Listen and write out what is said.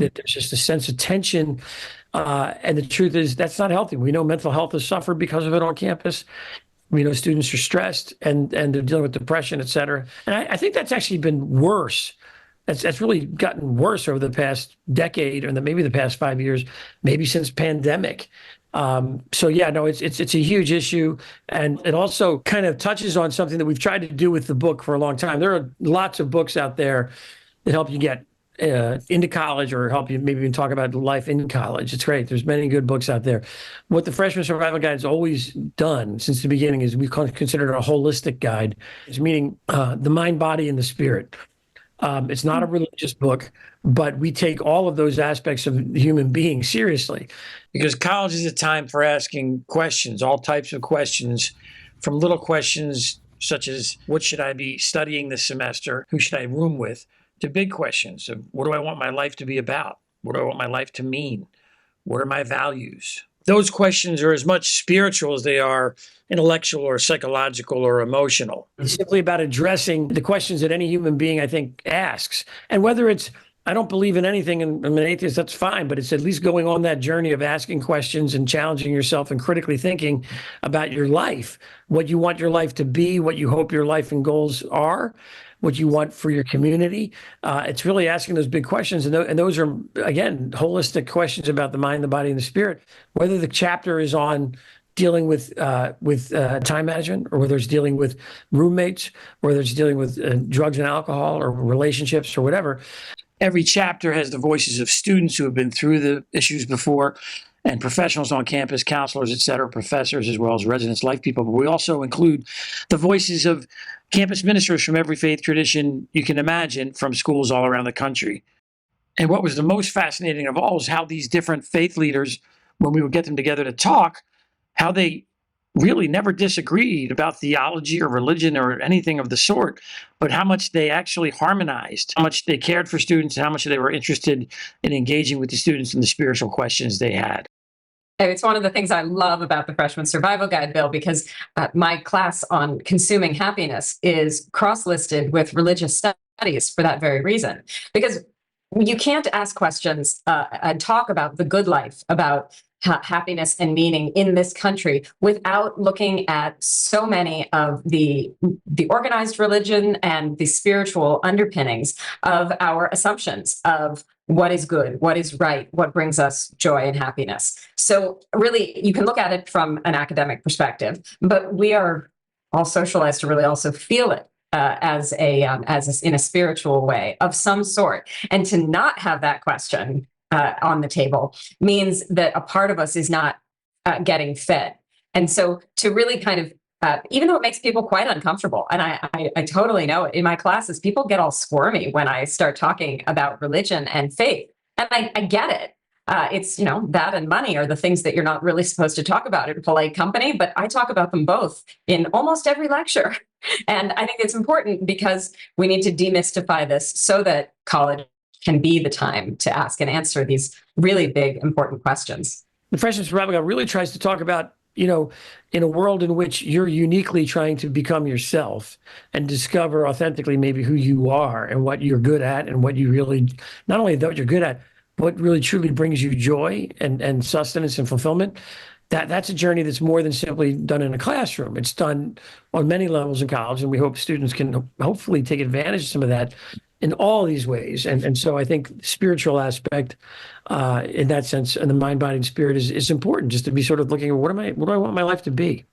that there's just a sense of tension. And the truth is that's not healthy. We know mental health has suffered because of it on campus. We know students are stressed and they're dealing with depression, et cetera. And I think that's actually been worse. That's really gotten worse over the past decade, or maybe the past 5 years, maybe since pandemic. So yeah, no, it's a huge issue, and it also kind of touches on something that we've tried to do with the book for a long time. There are lots of books out there that help you get into college, or help you maybe even talk about life in college. It's great. There's many good books out there. What the Freshman Survival Guide has always done since the beginning is we've considered it a holistic guide, meaning the mind, body, and the spirit. It's not a religious book, but we take all of those aspects of the human being seriously. Because college is a time for asking questions, all types of questions, from little questions such as, what should I be studying this semester? Who should I room with? To big questions of, what do I want my life to be about? What do I want my life to mean? What are my values? Those questions are as much spiritual as they are intellectual or psychological or emotional. It's simply about addressing the questions that any human being, I think, asks. And whether it's, I don't believe in anything and I'm an atheist, that's fine, but it's at least going on that journey of asking questions and challenging yourself and critically thinking about your life, what you want your life to be, what you hope your life and goals are, what you want for your community. It's really asking those big questions. And those are, again, holistic questions about the mind, the body, and the spirit. Whether the chapter is on dealing with time management, or whether it's dealing with roommates, or whether it's dealing with drugs and alcohol, or relationships, or whatever. Every chapter has the voices of students who have been through the issues before, and professionals on campus, counselors, et cetera, professors, as well as residents, life people. But we also include the voices of campus ministers from every faith tradition you can imagine, from schools all around the country. And what was the most fascinating of all is how these different faith leaders, when we would get them together to talk, how they really never disagreed about theology or religion or anything of the sort, but how much they actually harmonized, how much they cared for students, and how much they were interested in engaging with the students in the spiritual questions they had. It's one of the things I love about the Freshman Survival Guide, Bill, because my class on consuming happiness is cross-listed with religious studies for that very reason. Because you can't ask questions and talk about the good life, about happiness and meaning in this country without looking at so many of the organized religion and the spiritual underpinnings of our assumptions of what is good, what is right, what brings us joy and happiness. So really, you can look at it from an academic perspective, but we are all socialized to really also feel it in a spiritual way of some sort. And to not have that question on the table means that a part of us is not getting fed. And so to really kind of, even though it makes people quite uncomfortable, and I totally know it in my classes, people get all squirmy when I start talking about religion and faith. And I get it. It's, that and money are the things that you're not really supposed to talk about in polite company, but I talk about them both in almost every lecture. And I think it's important because we need to demystify this so that college can be the time to ask and answer these really big, important questions. The Freshman Survival Guide really tries to talk about, in a world in which you're uniquely trying to become yourself and discover authentically maybe who you are and what you're good at, and what you really, not only what you're good at, what really truly brings you joy and sustenance and fulfillment. That's a journey that's more than simply done in a classroom. It's done on many levels in college, and we hope students can hopefully take advantage of some of that in all these ways. And so I think the spiritual aspect in that sense, and the mind, body, and spirit is important, just to be sort of looking at what do I want my life to be?